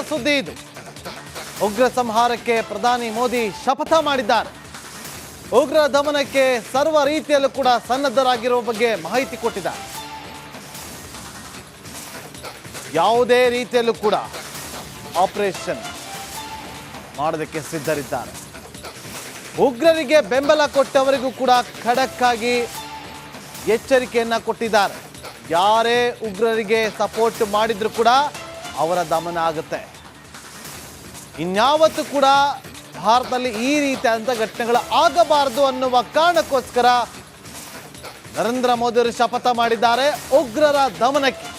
ಸುದ್ದಿ ಇದು. ಉಗ್ರ ಸಂಹಾರಕ್ಕೆ ಪ್ರಧಾನಿ ಮೋದಿ ಶಪಥ ಮಾಡಿದ್ದಾರೆ. ಉಗ್ರ ದಮನಕ್ಕೆ ಸರ್ವ ರೀತಿಯಲ್ಲೂ ಕೂಡ ಸನ್ನದ್ಧರಾಗಿರುವ ಬಗ್ಗೆ ಮಾಹಿತಿ ಕೊಟ್ಟಿದ್ದಾರೆ. ಯಾವುದೇ ರೀತಿಯಲ್ಲೂ ಕೂಡ ಆಪರೇಷನ್ ಮಾಡೋದಕ್ಕೆ ಸಿದ್ಧರಿದ್ದಾರೆ. ಉಗ್ರರಿಗೆ ಬೆಂಬಲ ಕೊಟ್ಟವರಿಗೂ ಕೂಡ ಖಡಕ್ ಆಗಿ ಎಚ್ಚರಿಕೆಯನ್ನ ಕೊಟ್ಟಿದ್ದಾರೆ. ಯಾರೇ ಉಗ್ರರಿಗೆ ಸಪೋರ್ಟ್ ಮಾಡಿದ್ರು ಕೂಡ ಅವರ ದಮನ ಆಗುತ್ತೆ. ಇನ್ಯಾವತ್ತೂ ಕೂಡ ಭಾರತದಲ್ಲಿ ಈ ರೀತಿಯಾದಂಥ ಘಟನೆಗಳು ಆಗಬಾರದು ಅನ್ನುವ ಕಾರಣಕ್ಕೋಸ್ಕರ ನರೇಂದ್ರ ಮೋದಿ ಅವರು ಶಪಥ ಮಾಡಿದ್ದಾರೆ. ಉಗ್ರರ ದಮನಕ್ಕೆ,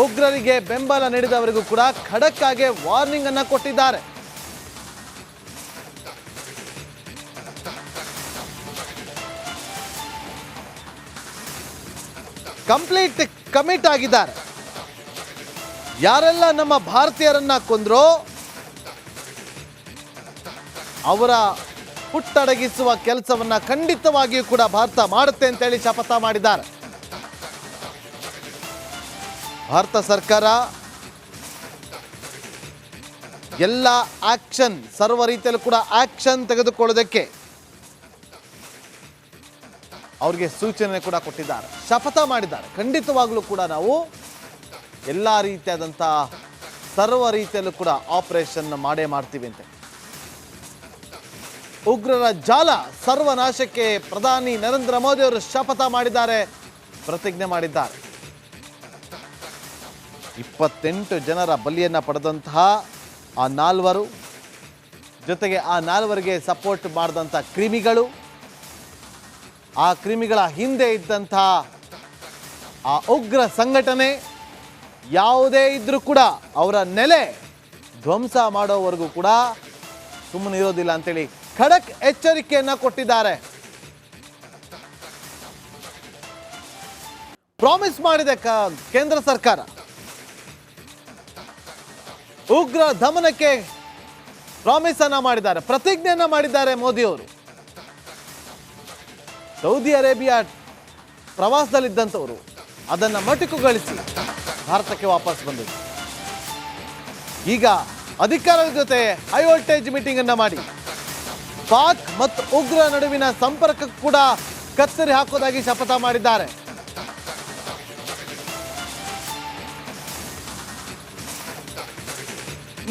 ಉಗ್ರರಿಗೆ ಬೆಂಬಲ ನೀಡಿದವರಿಗೂ ಕೂಡ ಖಡಕ್ ಆಗಿ ವಾರ್ನಿಂಗ್ ಅನ್ನ ಕೊಟ್ಟಿದ್ದಾರೆ. ಕಂಪ್ಲೀಟ್ ಕಮಿಟ್ ಆಗಿದ್ದಾರೆ. ಯಾರೆಲ್ಲ ನಮ್ಮ ಭಾರತೀಯರನ್ನ ಕೊಂದ್ರೋ ಅವರ ಹುಟ್ಟಡಗಿಸುವ ಕೆಲಸವನ್ನ ಖಂಡಿತವಾಗಿಯೂ ಕೂಡ ಭಾರತ ಮಾಡುತ್ತೆ ಅಂತೇಳಿ ಶಪಥ ಮಾಡಿದ್ದಾರೆ. ಭಾರತ ಸರ್ಕಾರ ಎಲ್ಲ ಆಕ್ಷನ್, ಸರ್ವ ರೀತಿಯಲ್ಲೂ ಕೂಡ ಆಕ್ಷನ್ ತೆಗೆದುಕೊಳ್ಳೋದಕ್ಕೆ ಅವ್ರಿಗೆ ಸೂಚನೆ ಕೂಡ ಕೊಟ್ಟಿದ್ದಾರೆ, ಶಪಥ ಮಾಡಿದ್ದಾರೆ. ಖಂಡಿತವಾಗ್ಲೂ ಕೂಡ ನಾವು ಎಲ್ಲ ರೀತಿಯಾದಂಥ ಸರ್ವ ರೀತಿಯಲ್ಲೂ ಕೂಡ ಆಪರೇಷನ್ ಮಾಡೇ ಮಾಡ್ತೀವಿ ಅಂತ. ಉಗ್ರರ ಜಾಲ ಸರ್ವನಾಶಕ್ಕೆ ಪ್ರಧಾನಿ ನರೇಂದ್ರ ಮೋದಿ ಅವರು ಶಪಥ ಮಾಡಿದ್ದಾರೆ, ಪ್ರತಿಜ್ಞೆ ಮಾಡಿದ್ದಾರೆ. 28 ಜನರ ಬಲಿಯನ್ನು ಪಡೆದಂತಹ ಆ 4 ಜೊತೆಗೆ ಆ 4ರಿಗೆ ಸಪೋರ್ಟ್ ಮಾಡಿದಂಥ ಕ್ರಿಮಿಗಳು, ಆ ಕ್ರಿಮಿಗಳ ಹಿಂದೆ ಇದ್ದಂಥ ಆ ಉಗ್ರ ಸಂಘಟನೆ ಯಾವುದೇ ಇದ್ರೂ ಕೂಡ ಅವರ ನೆಲೆ ಧ್ವಂಸ ಮಾಡೋವರೆಗೂ ಕೂಡ ಸುಮ್ಮನೆ ಇರೋದಿಲ್ಲ ಅಂತೇಳಿ ಖಡಕ್ ಎಚ್ಚರಿಕೆಯನ್ನ ಕೊಟ್ಟಿದ್ದಾರೆ. ಪ್ರಾಮಿಸ್ ಮಾಡಿದೆ ಕೇಂದ್ರ ಸರ್ಕಾರ. ಉಗ್ರ ದಮನಕ್ಕೆ ಪ್ರಾಮಿಸ್ ಅನ್ನ ಮಾಡಿದ್ದಾರೆ, ಪ್ರತಿಜ್ಞೆಯನ್ನ ಮಾಡಿದ್ದಾರೆ ಮೋದಿ ಅವರು. ಸೌದಿ ಅರೇಬಿಯಾ ಪ್ರವಾಸದಲ್ಲಿದ್ದಂಥವರು ಅದನ್ನು ಮೊಟಕುಗೊಳಿಸಿ ಭಾರತಕ್ಕೆ ವಾಪಸ್ ಬಂದಿದೆ. ಈಗ ಅಧಿಕಾರದ ಜೊತೆ ಹೈ ವೋಲ್ಟೇಜ್ ಮೀಟಿಂಗ್ ಅನ್ನ ಮಾಡಿ ಪಾಕ್ ಮತ್ತು ಉಗ್ರ ನಡುವಿನ ಸಂಪರ್ಕಕ್ಕೆ ಕೂಡ ಕತ್ತರಿ ಹಾಕೋದಾಗಿ ಶಪಥ ಮಾಡಿದ್ದಾರೆ.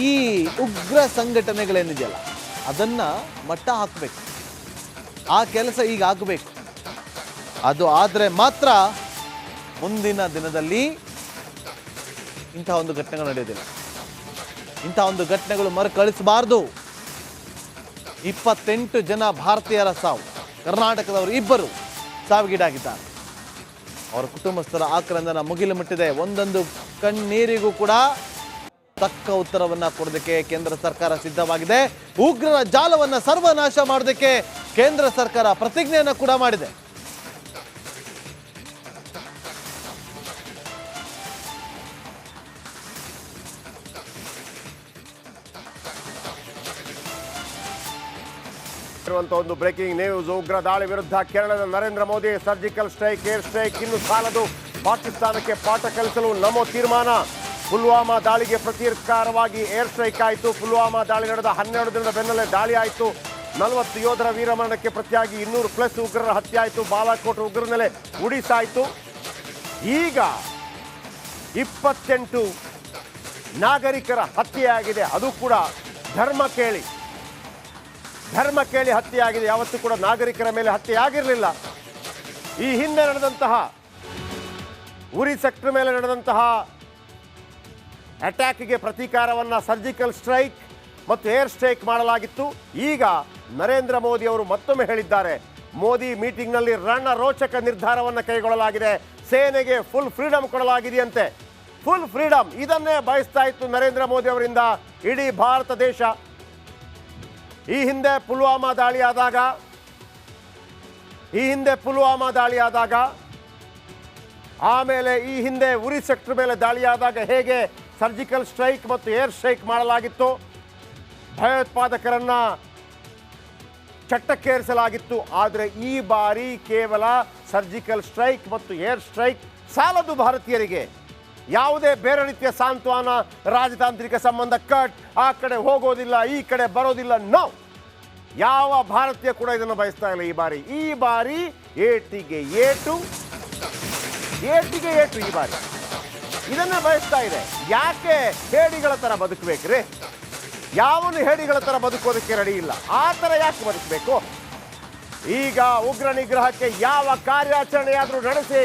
ಈ ಉಗ್ರ ಸಂಘಟನೆಗಳೇನಿದೆಯಲ್ಲ ಅದನ್ನ ಮಟ್ಟ ಹಾಕಬೇಕು. ಆ ಕೆಲಸ ಈಗ ಆಗಬೇಕು. ಅದು ಆದರೆ ಮಾತ್ರ ಮುಂದಿನ ದಿನದಲ್ಲಿ ಇಂತಹ ಒಂದು ಘಟನೆಗಳು ನಡೆಯೋದಿಲ್ಲ. ಇಂತಹ ಒಂದು ಘಟನೆಗಳು ಮರುಕಳಿಸಬಾರದು. 28 ಜನ ಭಾರತೀಯರ ಸಾವು, ಕರ್ನಾಟಕದವರು 2 ಸಾವಿಗೀಡಾಗಿದ್ದಾರೆ. ಅವರ ಕುಟುಂಬಸ್ಥರ ಆಕ್ರಂದನ ಮುಗಿಲು ಮುಟ್ಟಿದೆ. ಒಂದೊಂದು ಕಣ್ಣೀರಿಗೂ ಕೂಡ ತಕ್ಕ ಉತ್ತರವನ್ನ ಕೊಡೋದಕ್ಕೆ ಕೇಂದ್ರ ಸರ್ಕಾರ ಸಿದ್ಧವಾಗಿದೆ. ಉಗ್ರರ ಜಾಲವನ್ನ ಸರ್ವನಾಶ ಮಾಡೋದಕ್ಕೆ ಕೇಂದ್ರ ಸರ್ಕಾರ ಪ್ರತಿಜ್ಞೆಯನ್ನು ಕೂಡ ಮಾಡಿದೆ. ಒಂದು ಬ್ರೇಕಿಂಗ್ ನ್ಯೂಸ್. ಉಗ್ರ ದಾಳಿ ವಿರುದ್ಧ ಕೇರಳದ Narendra Modi surgical strike, air strike ಇನ್ನು ಸಾಲದು, ಪಾಕಿಸ್ತಾನಕ್ಕೆ ಪಾಠ ಕಲಿಸಲು ನಮೋ ತೀರ್ಮಾನ. ಪುಲ್ವಾಮಾ ದಾಳಿಗೆ ಪ್ರತೀಕಾರವಾಗಿ ಏರ್ ಸ್ಟ್ರೈಕ್ ಆಯಿತು. ಪುಲ್ವಾಮಾ ದಾಳಿ ನಡೆದ 12 ದಿನದ ಬೆನ್ನಲ್ಲೇ ದಾಳಿ ಆಯಿತು. 40 ಯೋಧರ ವೀರಮರಣಕ್ಕೆ ಪ್ರತಿಯಾಗಿ 200+ ಉಗ್ರರ ಹತ್ಯೆ ಆಯಿತು. ಬಾಲಾಕೋಟ್ ಉಗ್ರರ ಮೇಲೆ ಉಡಿಸಾಯಿತು. ಈಗ 28 ನಾಗರಿಕರ ಹತ್ಯೆಯಾಗಿದೆ. ಅದು ಕೂಡ ಧರ್ಮ ಕೇಳಿ ಹತ್ಯೆಯಾಗಿದೆ. ಯಾವತ್ತೂ ಕೂಡ ನಾಗರಿಕರ ಮೇಲೆ ಹತ್ಯೆಯಾಗಿರಲಿಲ್ಲ. ಈ ಹಿಂದೆ ನಡೆದಂತಹ ಉರಿ ಸೆಕ್ಟರ್ ಮೇಲೆ ನಡೆದಂತಹ ಅಟ್ಯಾಕ್ಗೆ ಪ್ರತೀಕಾರವನ್ನು ಸರ್ಜಿಕಲ್ ಸ್ಟ್ರೈಕ್ ಮತ್ತು ಏರ್ ಸ್ಟ್ರೈಕ್ ಮಾಡಲಾಗಿತ್ತು. ಈಗ ನರೇಂದ್ರ ಮೋದಿ ಅವರು ಮತ್ತೊಮ್ಮೆ ಹೇಳಿದ್ದಾರೆ, ಮೋದಿ ಮೀಟಿಂಗ್ನಲ್ಲಿ ರೋಚಕ ನಿರ್ಧಾರವನ್ನು ಕೈಗೊಳ್ಳಲಾಗಿದೆ. ಸೇನೆಗೆ ಫುಲ್ ಫ್ರೀಡಮ್ ಕೊಡಲಾಗಿದೆಯಂತೆ. ಫುಲ್ ಫ್ರೀಡಮ್ ಇದನ್ನೇ ಬಯಸ್ತಾ ಇತ್ತು ನರೇಂದ್ರ ಮೋದಿ ಅವರಿಂದ ಇಡೀ ಭಾರತ ದೇಶ. ಈ ಹಿಂದೆ ಪುಲ್ವಾಮಾ ದಾಳಿಯಾದಾಗ ಆಮೇಲೆ ಈ ಹಿಂದೆ ಉರಿ ಸೆಕ್ಟರ್ ಮೇಲೆ ದಾಳಿಯಾದಾಗ ಹೇಗೆ ಸರ್ಜಿಕಲ್ ಸ್ಟ್ರೈಕ್ ಮತ್ತು ಏರ್ ಸ್ಟ್ರೈಕ್ ಮಾಡಲಾಗಿತ್ತು, ಭಯೋತ್ಪಾದಕರನ್ನ ಚಟ್ಟಕ್ಕೇರಿಸಲಾಗಿತ್ತು. ಆದರೆ ಈ ಬಾರಿ ಕೇವಲ ಸರ್ಜಿಕಲ್ ಸ್ಟ್ರೈಕ್ ಮತ್ತು ಏರ್ ಸ್ಟ್ರೈಕ್ ಸಾಲದು ಭಾರತೀಯರಿಗೆ. ಯಾವುದೇ ಬೇರೆ ರೀತಿಯ ಸಾಂತ್ವನ, ರಾಜತಾಂತ್ರಿಕ ಸಂಬಂಧ ಕಟ್, ಆ ಕಡೆ ಹೋಗೋದಿಲ್ಲ, ಈ ಕಡೆ ಬರೋದಿಲ್ಲ, ನೋ. ಯಾವ ಭಾರತೀಯ ಕೂಡ ಇದನ್ನು ಬಯಸ್ತಾ ಇಲ್ಲ. ಈ ಬಾರಿ ಏಟಿಗೆ ಏಟು ಈ ಬಾರಿ ಇದನ್ನ ಬಯಸ್ತಾ ಇದೆ. ಯಾಕೆ ಹೇಡಿಗಳ ತರ ಬದುಕಬೇಕ್ರಿ? ಯಾವನು ಹೇಡಿಗಳ ತರ ಬದುಕೋದಕ್ಕೆ ರೆಡಿ ಇಲ್ಲ. ಆ ತರ ಯಾಕೆ ಬದುಕಬೇಕು? ಈಗ ಉಗ್ರ ನಿಗ್ರಹಕ್ಕೆ ಯಾವ ಕಾರ್ಯಾಚರಣೆಯಾದರೂ ನಡೆಸಿ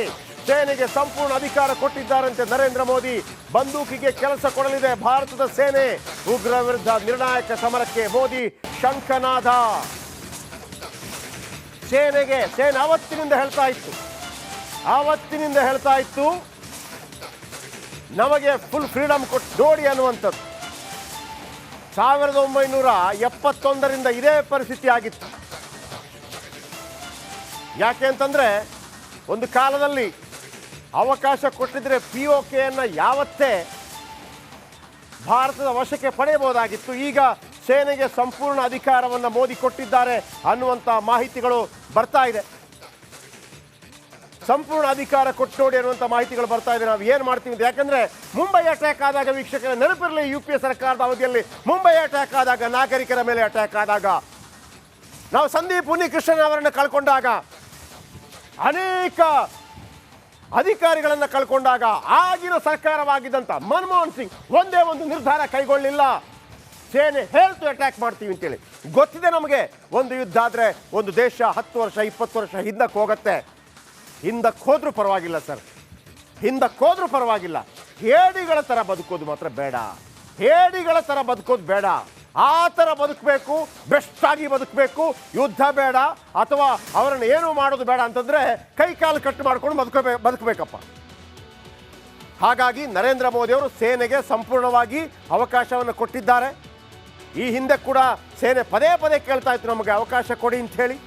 ಸೇನೆಗೆ ಸಂಪೂರ್ಣ ಅಧಿಕಾರ ಕೊಟ್ಟಿದ್ದಾರಂತೆ ನರೇಂದ್ರ ಮೋದಿ. ಬಂದೂಕಿಗೆ ಕೆಲಸ ಕೊಡಲಿದೆ ಭಾರತದ ಸೇನೆ. ಉಗ್ರ ವಿರುದ್ಧ ನಿರ್ಣಾಯಕ ಸಮರಕ್ಕೆ ಮೋದಿ ಶಂಖನಾದ. ಸೇನೆ ಅವತ್ತಿನಿಂದ ಹೇಳ್ತಾ ಇತ್ತು ನಮಗೆ ಫುಲ್ ಫ್ರೀಡಮ್ ಕೊಟ್ಟು ನೋಡಿ ಅನ್ನುವಂಥದ್ದು. 1971ರಿಂದ ಇದೇ ಪರಿಸ್ಥಿತಿ ಆಗಿತ್ತು. ಯಾಕೆ ಅಂತಂದ್ರೆ ಒಂದು ಕಾಲದಲ್ಲಿ ಅವಕಾಶ ಕೊಟ್ಟಿದ್ರೆ POKಯನ್ನು ಯಾವತ್ತೇ ಭಾರತದ ವಶಕ್ಕೆ ಪಡೆಯಬಹುದಾಗಿತ್ತು. ಈಗ ಸೇನೆಗೆ ಸಂಪೂರ್ಣ ಅಧಿಕಾರವನ್ನು ಮೋದಿ ಕೊಟ್ಟಿದ್ದಾರೆ ಅನ್ನುವಂಥ ಮಾಹಿತಿಗಳು ಬರ್ತಾ ಇದೆ. ಸಂಪೂರ್ಣ ಅಧಿಕಾರ ಕೊಟ್ಟು ನೋಡಿ ಅನ್ನುವಂಥ ಮಾಹಿತಿಗಳು ಬರ್ತಾ ಇದೆ. ನಾವು ಏನು ಮಾಡ್ತೀವಿ ಅಂತ, ಯಾಕಂದ್ರೆ ಮುಂಬೈ ಅಟ್ಯಾಕ್ ಆದಾಗ, ವೀಕ್ಷಕರ ನೆನಪಿರಲಿ, UPA ಸರ್ಕಾರದ ಅವಧಿಯಲ್ಲಿ ಮುಂಬೈ ಅಟ್ಯಾಕ್ ಆದಾಗ, ನಾಗರಿಕರ ಮೇಲೆ ಅಟ್ಯಾಕ್ ಆದಾಗ, ನಾವು ಸಂದೀಪ್ ಉನ್ನಿಕೃಷ್ಣನ್ ಅವರನ್ನು ಕಳ್ಕೊಂಡಾಗ, ಅನೇಕ ಅಧಿಕಾರಿಗಳನ್ನು ಕಳ್ಕೊಂಡಾಗ ಆಗಿನ ಸರ್ಕಾರವಾಗಿದ್ದಂಥ ಮನಮೋಹನ್ ಸಿಂಗ್ ಒಂದೇ ಒಂದು ನಿರ್ಧಾರ ಕೈಗೊಳ್ಳಿಲ್ಲ. ಸೇನೆ ಹೇಳ್ತು ಅಟ್ಯಾಕ್ ಮಾಡ್ತೀವಿ ಅಂತೇಳಿ. ಗೊತ್ತಿದೆ ನಮಗೆ, ಒಂದು ಯುದ್ಧ ಆದರೆ ಒಂದು ದೇಶ 10 ವರ್ಷ 20 ವರ್ಷ ಹಿಂದಕ್ಕೆ ಹೋಗುತ್ತೆ. ಹಿಂದಕ್ಕೆ ಹೋದ್ರೂ ಪರವಾಗಿಲ್ಲ ಸರ್, ಹಿಂದಕ್ಕೆ ಹೋದ್ರೂ ಪರವಾಗಿಲ್ಲ. ಹೇಡಿಗಳ ಥರ ಬದುಕೋದು ಮಾತ್ರ ಬೇಡ. ಆ ಥರ ಬದುಕಬೇಕು, ಬೆಸ್ಟ್ ಆಗಿ ಬದುಕಬೇಕು. ಯುದ್ಧ ಬೇಡ, ಅಥವಾ ಅವರನ್ನು ಏನೂ ಮಾಡೋದು ಬೇಡ ಅಂತಂದ್ರೆ ಕೈ ಕಾಲು ಕಟ್ಟು ಮಾಡ್ಕೊಂಡು ಬದುಕಬೇಕಪ್ಪ. ಹಾಗಾಗಿ ನರೇಂದ್ರ ಮೋದಿ ಅವರು ಸೇನೆಗೆ ಸಂಪೂರ್ಣವಾಗಿ ಅವಕಾಶವನ್ನು ಕೊಟ್ಟಿದ್ದಾರೆ. ಈ ಹಿಂದೆ ಕೂಡ ಸೇನೆ ಪದೇ ಕೇಳ್ತಾ ಇತ್ತು ನಮಗೆ ಅವಕಾಶ ಕೊಡಿ ಅಂತ ಹೇಳಿ.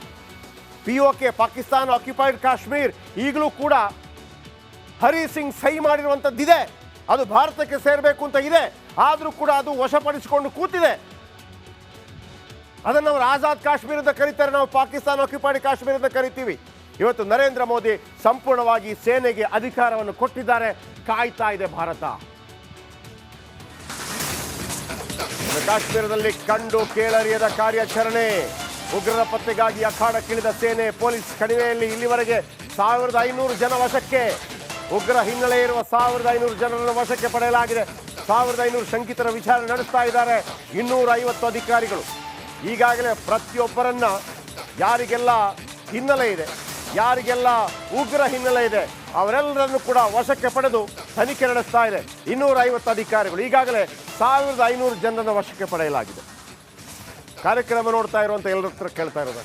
POK, ಪಾಕಿಸ್ತಾನ ಆಕ್ಯುಪೈಡ್ ಕಾಶ್ಮೀರ್, ಈಗಲೂ ಕೂಡ ಹರಿ ಸಿಂಗ್ ಸಹಿ ಮಾಡಿರುವಂಥದ್ದಿದೆ. ಅದು ಭಾರತಕ್ಕೆ ಸೇರಬೇಕು ಅಂತ ಇದೆ. ಆದರೂ ಕೂಡ ಅದು ವಶಪಡಿಸಿಕೊಂಡು ಕೂತಿದೆ. ಅದನ್ನು ಅವರು ಆಜಾದ್ ಕಾಶ್ಮೀರ ಅಂತ ಕರೀತಾರೆ, ನಾವು ಪಾಕಿಸ್ತಾನ ಆಕ್ಯುಪೈಡ್ ಕಾಶ್ಮೀರ ಅಂತ ಕರಿತೀವಿ. ಇವತ್ತು ನರೇಂದ್ರ ಮೋದಿ ಸಂಪೂರ್ಣವಾಗಿ ಸೇನೆಗೆ ಅಧಿಕಾರವನ್ನು ಕೊಟ್ಟಿದ್ದಾರೆ. ಕಾಯ್ತಾ ಇದೆ ಭಾರತ. ಕಾಶ್ಮೀರದಲ್ಲಿ ಕಂಡು ಕೇಳರಿಯದ ಕಾರ್ಯಾಚರಣೆ. ಉಗ್ರರ ಪತ್ತೆಗಾಗಿ ಅಖಾಡಕ್ಕಿಳಿದ ಸೇನೆ, ಪೊಲೀಸ್ ಕಣಿವೆಯಲ್ಲಿ ಇಲ್ಲಿವರೆಗೆ 1500 ಜನ ವಶಕ್ಕೆ. ಉಗ್ರ ಹಿನ್ನೆಲೆ ಇರುವ 1500 ಜನರನ್ನು ವಶಕ್ಕೆ ಪಡೆಯಲಾಗಿದೆ. 1500 ಶಂಕಿತರ ವಿಚಾರಣೆ ನಡೆಸ್ತಾ ಇದ್ದಾರೆ 250 ಅಧಿಕಾರಿಗಳು. ಈಗಾಗಲೇ ಪ್ರತಿಯೊಬ್ಬರನ್ನ ಯಾರಿಗೆಲ್ಲ ಹಿನ್ನೆಲೆ ಇದೆ, ಯಾರಿಗೆಲ್ಲ ಉಗ್ರ ಹಿನ್ನೆಲೆ ಇದೆ, ಅವರೆಲ್ಲರನ್ನು ಕೂಡ ವಶಕ್ಕೆ ಪಡೆದು ತನಿಖೆ ನಡೆಸ್ತಾ ಇದೆ 250 ಅಧಿಕಾರಿಗಳು. ಈಗಾಗಲೇ 1500 ಜನರನ್ನು ವಶಕ್ಕೆ ಪಡೆಯಲಾಗಿದೆ. ಕಾರ್ಯಕ್ರಮ ನೋಡ್ತಾ ಇರುವಂಥ ಎಲ್ಲರ ಹತ್ರ ಕೇಳ್ತಾ ಇರೋದು,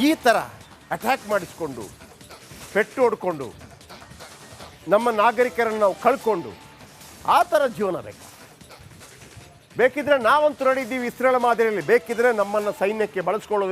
ಈ ಥರ ಅಟ್ಯಾಕ್ ಮಾಡಿಸ್ಕೊಂಡು, ಪೆಟ್ಟು ಹೊಡ್ಕೊಂಡು, ನಮ್ಮ ನಾಗರಿಕರನ್ನು ನಾವು ಕಳ್ಕೊಂಡು, ಆ ಥರ ಜೀವನ ಬೇಕಿದ್ರೆ ನಾವಂತೂ ನಡೀತೀವಿ ಇಸ್ರೇಲ್ ಮಾದರಿಯಲ್ಲಿ. ಬೇಕಿದ್ರೆ ನಮ್ಮನ್ನು ಸೈನ್ಯಕ್ಕೆ ಬಳಸ್ಕೊಳ್ಳೋದು